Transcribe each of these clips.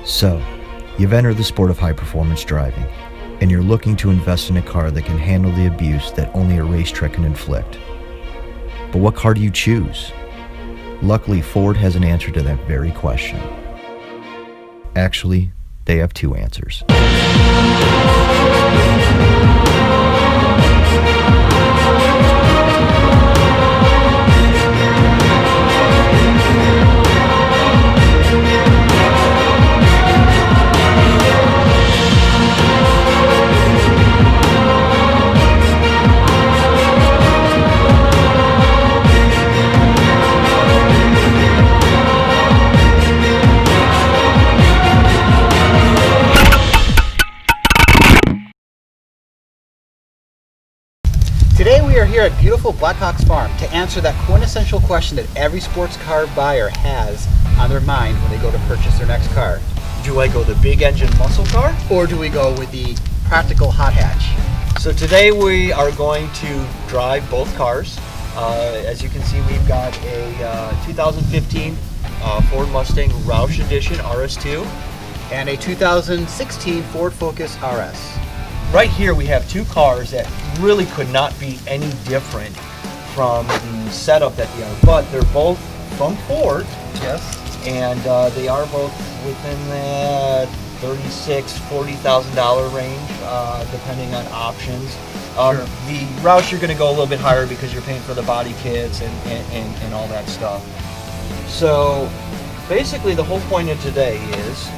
So, you've entered the sport of high-performance driving, and you're looking to invest in a car that can handle the abuse that only a racetrack can inflict. But what car do you choose? Luckily, Ford has an answer to that very question. Actually, they have two answers. Today we are here at beautiful Blackhawk Farm to answer that quintessential question that every sports car buyer has on their mind when they go to purchase their next car. Do I go the big engine muscle car? Or do we go with the practical hot hatch? So today we are going to drive both cars. As you can see, we've got a 2015 Ford Mustang Roush Edition RS2 and a 2016 Ford Focus RS. Right here we have two cars that really could not be any different from the setup that they are, but they're both from Ford. Yes. And they are both within the $40,000 range, depending on options. Sure. The Roush, you're going to go a little bit higher because you're paying for the body kits and all that stuff. So basically the whole point of today is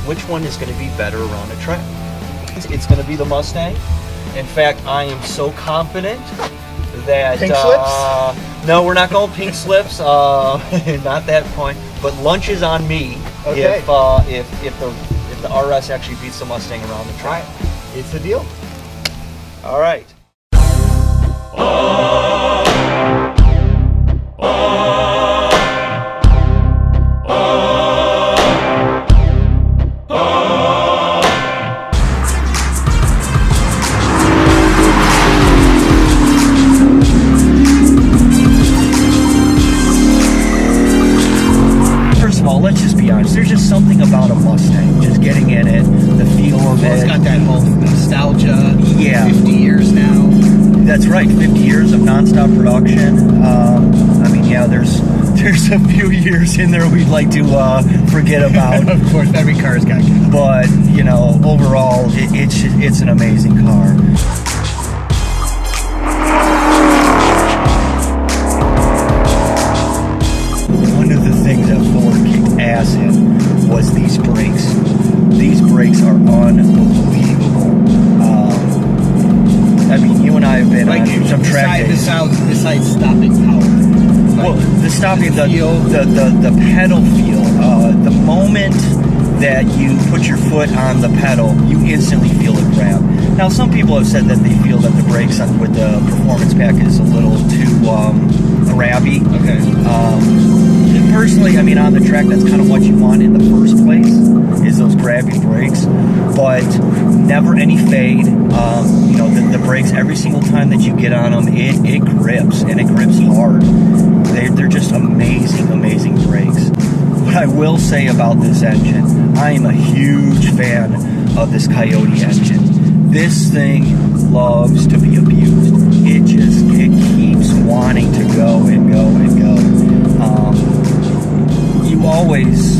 which one is going to be better around a track. It's going to be the Mustang. In fact, I am so confident that... Pink slips? No, we're not going pink slips. Not that point. But lunch is on me. Okay. If the RS actually beats the Mustang around the track. It's a deal. All right. Let's just be honest, there's just something about a Mustang, just getting in it, the feel of it. It's got that whole nostalgia. Yeah. 50 years now. That's right, 50 years of nonstop production. I mean, yeah, there's a few years in there we'd like to forget about. Of course, every car's got it. But, you know, overall, it's an amazing car. One of the things that Ford kicked ass in was these brakes. These brakes are unbelievable. I mean, you and I have been on some track days. Besides stopping power. Well, the stopping, the pedal feel. The moment that you put your foot on the pedal, you instantly feel it grab. Now, some people have said that they feel that the brakes with the performance pack is a little too grabby. Okay. Personally, I mean, on the track, that's kind of what you want in the first place, is those grabby brakes, but never any fade. You know, the brakes, every single time that you get on them, it grips, and it grips hard. They're just amazing, amazing brakes. What I will say about this engine, I am a huge fan of this Coyote engine. This thing loves to be abused. It keeps wanting to go and go and go. You always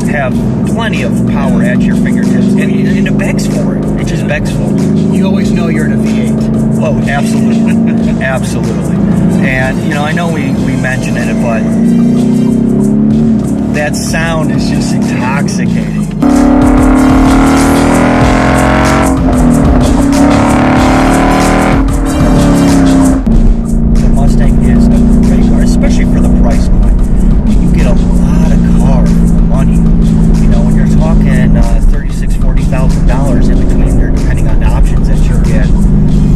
have plenty of power at your fingertips, and it begs for it. It just begs for it. You always know you're in a V8. Oh, absolutely. Absolutely. And, you know, I know we mentioned it, but that sound is just intoxicating. The Mustang is a great car, especially for the price point. You get a lot of car for the money. You know, when you're talking $36,000, $40,000 in between there, depending on the options that you get,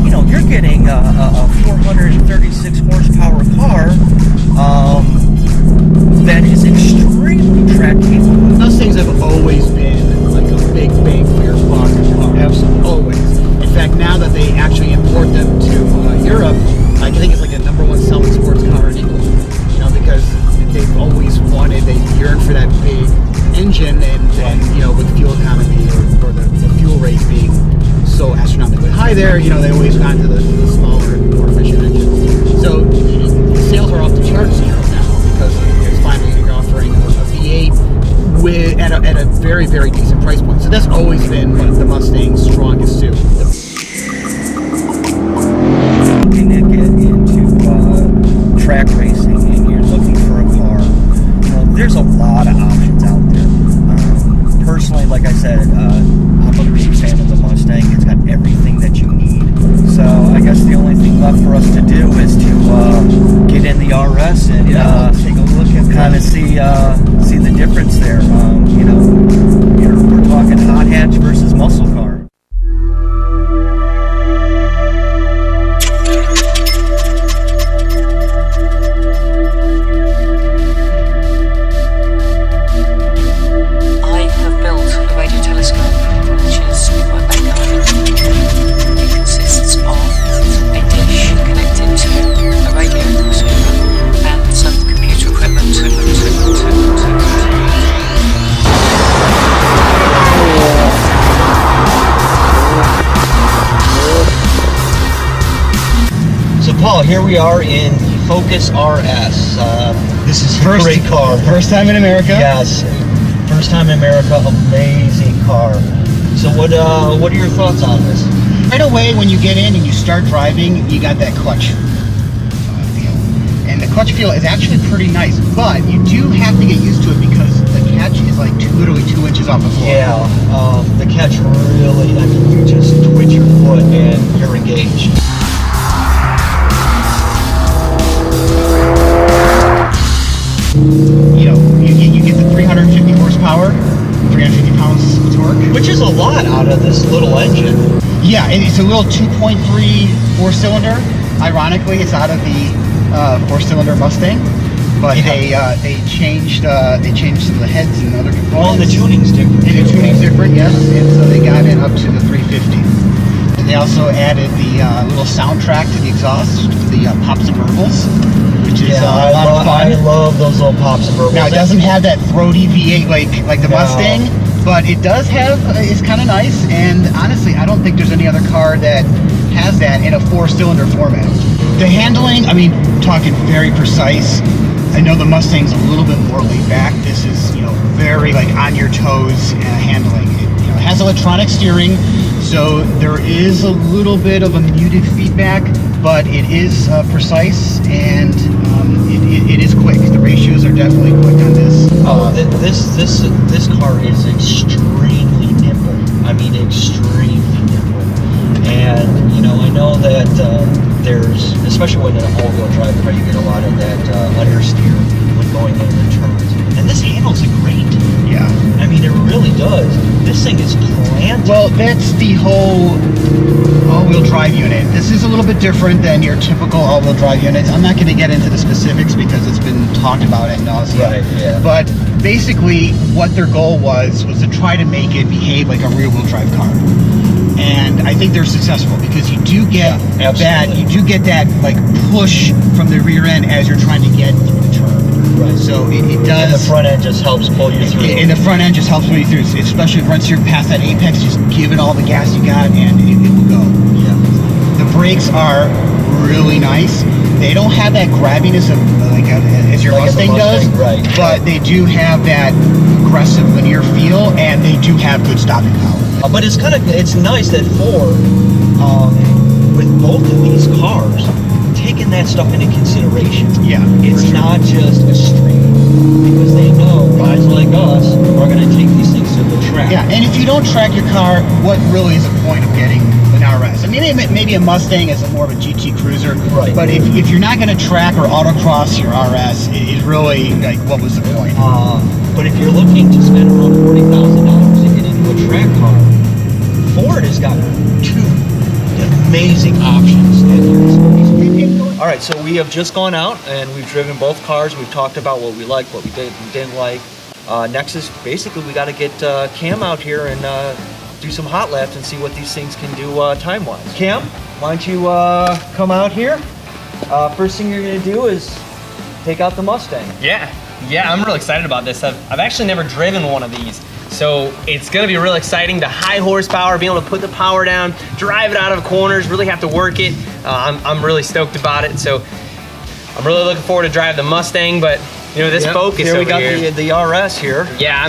you know, you're getting a 436 horsepower car that is extremely track capable. Those things have always been like a big bang for your buck car. Absolutely. Always. In fact, now that they actually import them to Europe, I think it's like the #1 selling sports car in England. You know, because they've always wanted, they yearn for that big engine, and there, you know, they always got to the smaller and more efficient engines. So sales are off the charts here now because it's finally you're offering a V8 with at a very, very decent price point. So that's always been one of the Mustang's strongest suit. Looking to get into track racing and you're looking for a car, you know, there's a lot of options out there. Personally, like I said, I'm a big fan of the Mustang. It's got everything that you need. So I guess the only thing left for us to do is to get in the RS and take a look and kind of see the difference there. You know, we're talking hot hatch versus muscle car. Paul, here we are in the Focus RS. This is a great car. First time in America? Yes, first time in America. Amazing car. So what are your thoughts on this? Right away, when you get in and you start driving, you got that clutch feel. And the clutch feel is actually pretty nice, but you do have to get used to it because the catch is like literally 2 inches off the floor. Yeah, the catch really, I mean, you just twitch your foot and you're engaged. You know, you get the 350 horsepower, 350 pounds of torque. Which is a lot out of this little engine. Yeah, and it's a little 2.3 four-cylinder. Ironically, it's out of the four-cylinder Mustang, but they changed some of the heads and other components. Well, and the tuning's different. And the tuning's different, yes, and so they got it up to the 350. And they also added the little soundtrack to the exhaust, the pops and burbles. Which is a lot of fun. I love those little pops and burbles. Now it doesn't have that throaty V8 like the Mustang, but it does have. It's kind of nice, and honestly, I don't think there's any other car that has that in a four-cylinder format. The handling, I mean, talking very precise. I know the Mustang's a little bit more laid back. This is, you know, very like on your toes handling. It has electronic steering, so there is a little bit of a muted feedback, but it is precise and it is quick. The ratios are definitely quick on this. This car is extremely nimble. I mean, extremely nimble. And you know, I know that there's, especially when in an all-wheel drive car, you get a lot of that understeer when going into turns. And this handles it great. Yeah. I mean, it really does. This thing is planted. Well, that's the whole all-wheel drive unit. This is a little bit different than your typical all-wheel drive unit. I'm not going to get into the specifics because it's been talked about ad nauseam. Right, yeah. But basically, what their goal was to try to make it behave like a rear-wheel drive car. And I think they're successful because you do get that like push from the rear end as you're trying to get through the turn. Right. So it does. And the front end just helps pull you through. And the front end just helps pull you through, especially once you're past that apex. Just give it all the gas you got, and it will go. Yeah. The brakes are really nice. They don't have that grabbiness of as your Mustang does, right? But they do have that aggressive linear feel, and they do have good stopping power. But it's nice that Ford, with both of these cars, taking that stuff into consideration. Yeah, it's not just a street, because they know guys like us are going to take these things to the track. Yeah, and if you don't track your car, what really is the point of getting an RS? I mean, maybe a Mustang is more of a GT cruiser, right? But if you're not going to track or autocross your RS, it really, like, what was the point? But if you're looking to spend around $40,000 to get into a track car, Ford has got two amazing options at your disposal. All right, so we have just gone out and we've driven both cars. We've talked about what we liked, what we didn't like. Next is basically we got to get Cam out here and do some hot laps and see what these things can do time-wise. Cam, why don't you come out here? First thing you're going to do is take out the Mustang. Yeah, I'm really excited about this. I've actually never driven one of these. So it's gonna be real exciting. The high horsepower, being able to put the power down, drive it out of corners, really have to work it. I'm really stoked about it. So I'm really looking forward to drive the Mustang, but you know, this Focus here over we got here. the RS here. Yeah,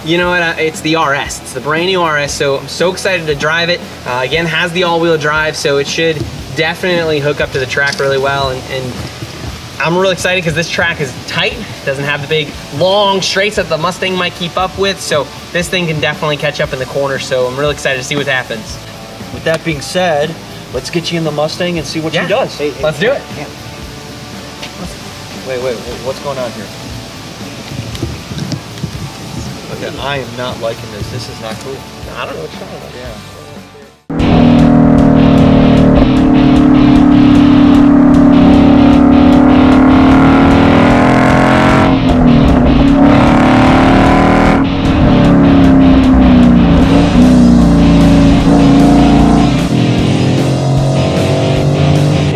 you know what, it's the RS. It's the brand new RS, so I'm so excited to drive it. Again, has the all-wheel drive, so it should definitely hook up to the track really well. And I'm really excited because this track is tight, doesn't have the big long straights that the Mustang might keep up with, so this thing can definitely catch up in the corner, so I'm really excited to see what happens. With that being said, let's get you in the Mustang and see what she does. Let's do it. Yeah. Wait, what's going on here? Okay, I am not liking this. This is not cool. I don't know what you're talking about. Yeah.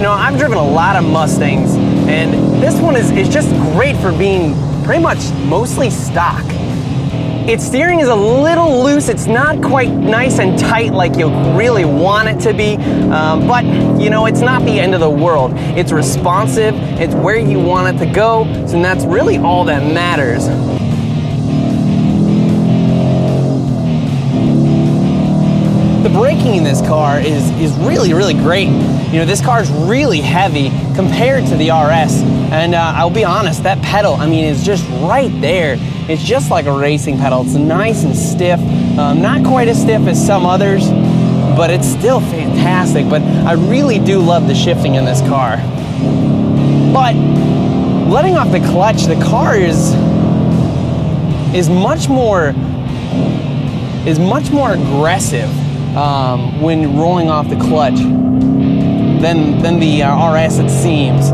I've driven a lot of Mustangs, and this one is just great for being pretty much mostly stock. Its steering is a little loose. It's not quite nice and tight like you really want it to be, but you know, it's not the end of the world. It's responsive, it's where you want it to go, so that's really all that matters. The braking in this car is really, really great. You know, this car is really heavy compared to the RS. And I'll be honest, that pedal, I mean, is just right there. It's just like a racing pedal. It's nice and stiff. Not quite as stiff as some others, but it's still fantastic. But I really do love the shifting in this car. But letting off the clutch, the car is much more aggressive when rolling off the clutch than the RS, it seems.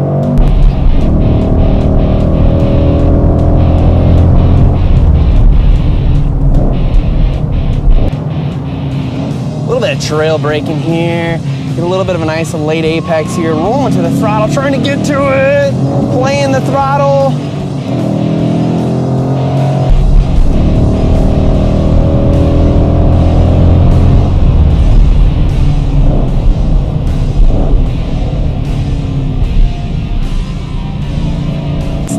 A little bit of trail braking here, get a little bit of a nice late apex here, rolling to the throttle, trying to get to it, playing the throttle.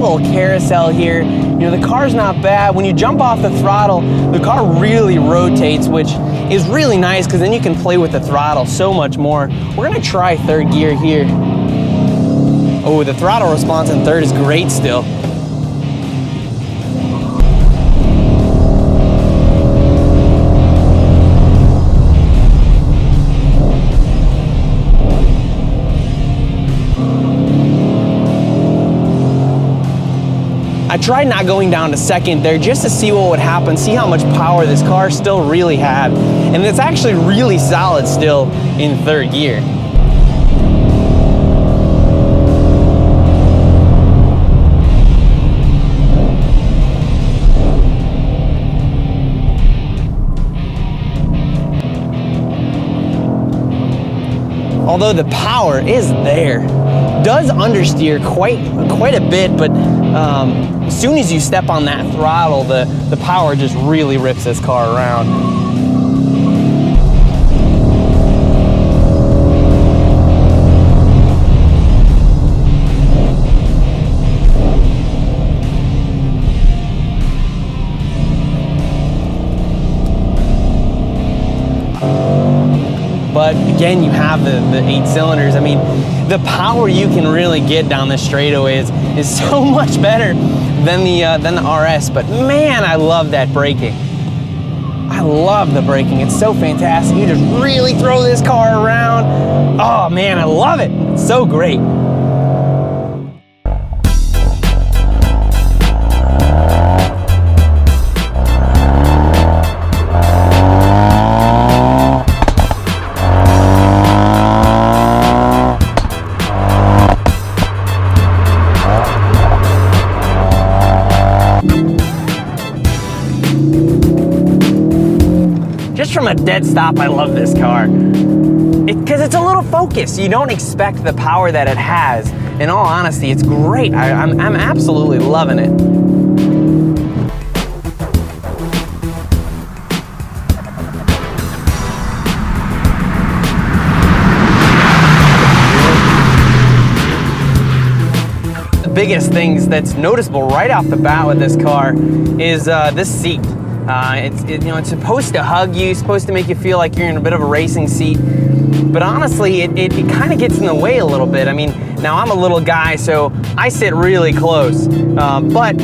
Little carousel here. You know, the car's not bad. When you jump off the throttle, the car really rotates, which is really nice because then you can play with the throttle so much more. We're gonna try third gear here. Oh, the throttle response in third is great still. I tried not going down to second there just to see what would happen, see how much power this car still really had. And it's actually really solid still in third gear. Although the power is there, does understeer quite a bit, but as soon as you step on that throttle, the power just really rips this car around. But again, you have the 8 cylinders. I mean, the power you can really get down the straightaway is so much better than the RS. But man, I love that braking. I love the braking. It's so fantastic. You just really throw this car around. Oh man, I love it. It's so great. Just from a dead stop, I love this car. Because it's a little Focus. You don't expect the power that it has. In all honesty, it's great. I'm absolutely loving it. biggest things that's noticeable right off the bat with this car is this seat. It's supposed to hug you, supposed to make you feel like you're in a bit of a racing seat. But honestly, it kind of gets in the way a little bit. I mean, now I'm a little guy, so I sit really close, but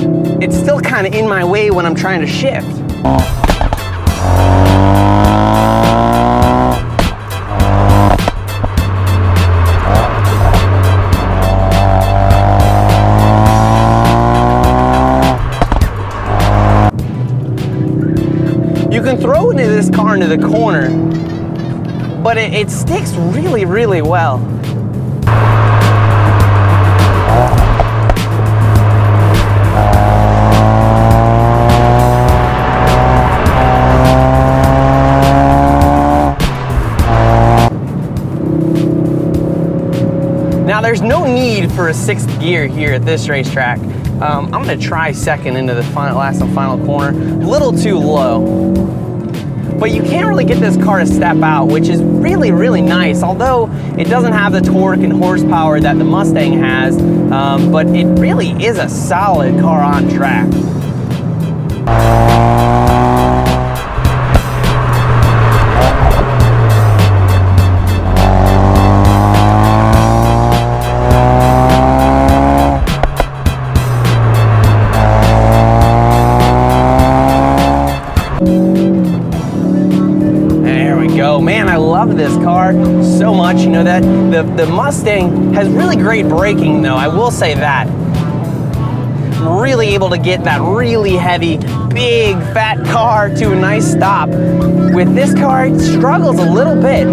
it's still kind of in my way when I'm trying to shift. You can throw into this car into the corner, but it sticks really, really well. Now there's no need for a 6th gear here at this racetrack. I'm gonna try second into the last and final corner, a little too low. But you can't really get this car to step out, which is really, really nice. Although it doesn't have the torque and horsepower that the Mustang has, but it really is a solid car on track. Man, I love this car so much. You know that the Mustang has really great braking though, I will say that. I'm really able to get that really heavy, big, fat car to a nice stop. With this car, it struggles a little bit.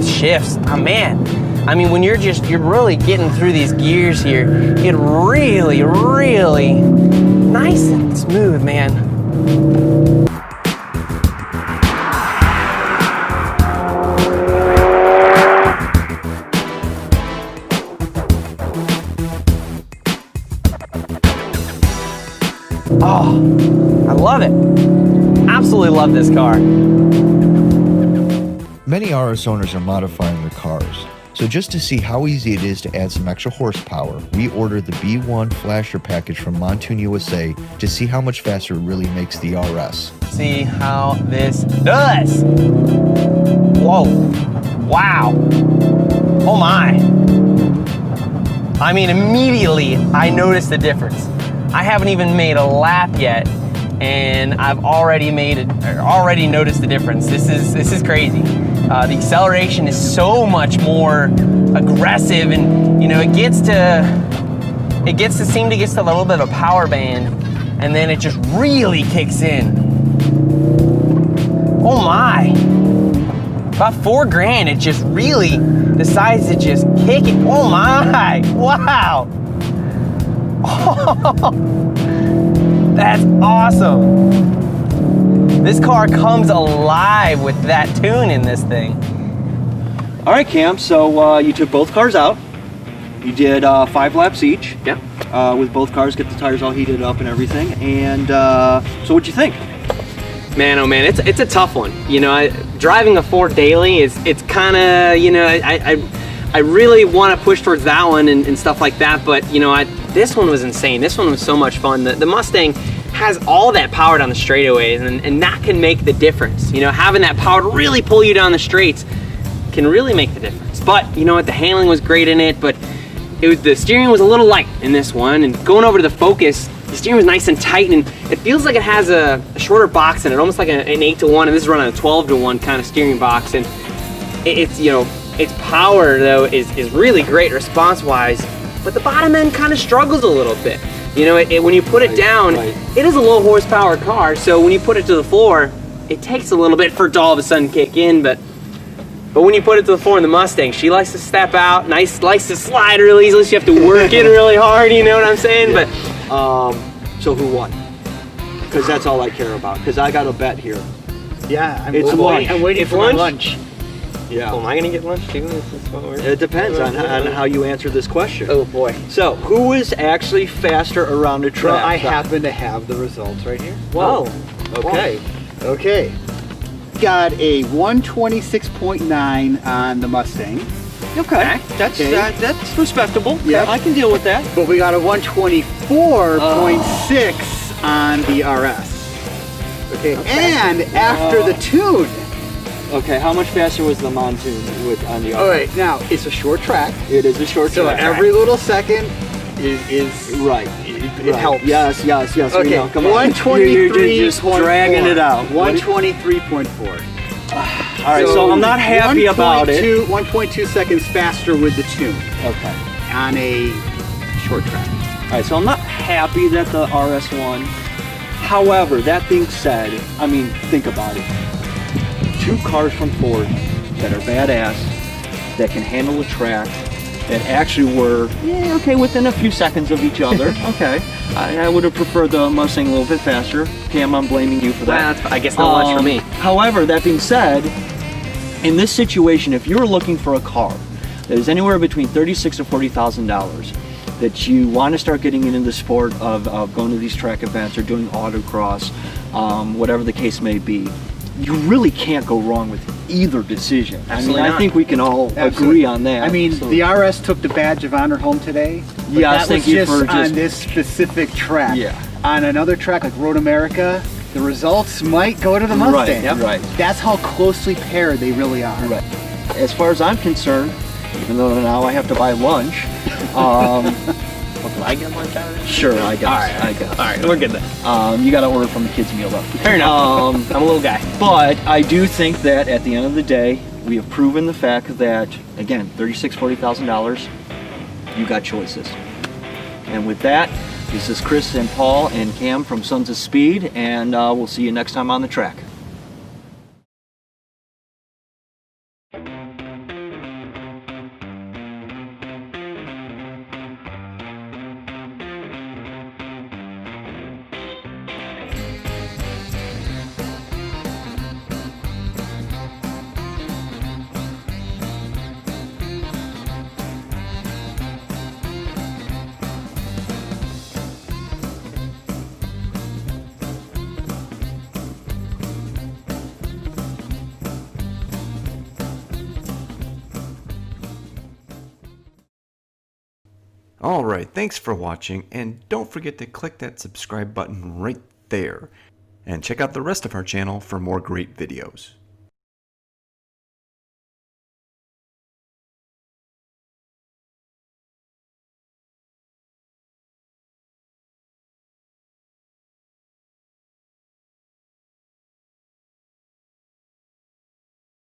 Shifts. Oh man, I mean, when you're really getting through these gears here, it really, really nice and smooth, man. Oh, I love it. Absolutely love this car. Many RS owners are modifying their cars, so just to see how easy it is to add some extra horsepower, we ordered the B1 Flasher package from Montoon, USA to see how much faster it really makes the RS. See how this does. Whoa, wow, oh my. I mean, immediately I noticed the difference. I haven't even made a lap yet, and I've already noticed the difference. This is crazy. The acceleration is so much more aggressive, and you know it gets to seem to get to a little bit of a power band, and then it just really kicks in. Oh my! About $4 grand, it just really decides to just kick it. Oh my! Wow! Oh, that's awesome. This car comes alive with that tune in this thing. All right, Cam, so you took both cars out. You did 5 laps each. Yeah. With both cars, get the tires all heated up and everything. And so what'd you think? Man, oh man, it's a tough one. You know, driving a Ford daily it's kind of, you know, I really want to push towards that one and stuff like that. But you know, this one was insane. This one was so much fun. The Mustang has all that power down the straightaways, and that can make the difference. You know, having that power to really pull you down the straights can really make the difference. But you know what, the handling was great in it, but the steering was a little light in this one, and going over to the Focus, the steering was nice and tight, and it feels like it has a shorter box in it, almost like an 8-to-1, and this is running a 12-to-1 kind of steering box, and it's, you know, its power though is really great response-wise, but the bottom end kind of struggles a little bit. You know, when you put it down, it is a low horsepower car, so when you put it to the floor, it takes a little bit for it to all of a sudden kick in, but when you put it to the floor in the Mustang, she likes to step out, likes to slide really easily, so you have to work it really hard, you know what I'm saying? Yeah. But so who won? because that's all I care about. Because I got a bet here. Yeah, I'm It's waiting, lunch. I'm waiting It's for my lunch? lunch. Yeah. Oh, am I gonna get lunch too? Is this what we're... It depends on how you answer this question. Oh boy. So, who is actually faster around a track? Well, I happen to have the results right here. Whoa. Okay. Okay. Got a 126.9 on the Mustang, Okay. That's Okay. that's respectable. Yep. I can deal with that. but we got a 124.6 on the RS. Okay, and after the tune. Okay. How much faster was the Monsoon on the? All right, now it's a short track, It is a short so track. every little second is Right. it helps. Yes. We Okay, know. Come on. 123.4. You're just dragging it out. 123.4. All right. So I'm not happy about it. 1.2 seconds faster with the tune Okay. on a short track. All right. So I'm not happy that the RS won. However, that being said, I mean, think about it. 2 cars from Ford that are badass, that can handle the track, that actually were, within a few seconds of each other. Okay. I would have preferred the Mustang a little bit faster. Cam, I'm blaming you for that. Well, I guess not much for me. However, that being said, in this situation, if you're looking for a car that is anywhere between $36,000 to $40,000, that you want to start getting into the sport of going to these track events or doing autocross, whatever the case may be, you really can't go wrong with either decision. Absolutely I not. think we can all Absolutely. agree on that. I mean, So- the RS took the badge of honor home today. But Yes, that thank was you just for on just- this specific track. Yeah. On another track like Road America, the results might go to the Mustang. Right, right. That's how closely paired they really are. Right. As far as I'm concerned, even though now I have to buy lunch, Well, do I get lunch out of this? sure, I guess. All right. I guess. All right, we're good then. You got to order from the kids' meal though. Fair enough. I'm a little guy. But I do think that at the end of the day, we have proven the fact that, again, $36,000, $40,000, you got choices. And with that, this is Chris and Paul and Cam from Sons of Speed, and we'll see you next time on the track. Alright, thanks for watching, and don't forget to click that subscribe button right there. And check out the rest of our channel for more great videos.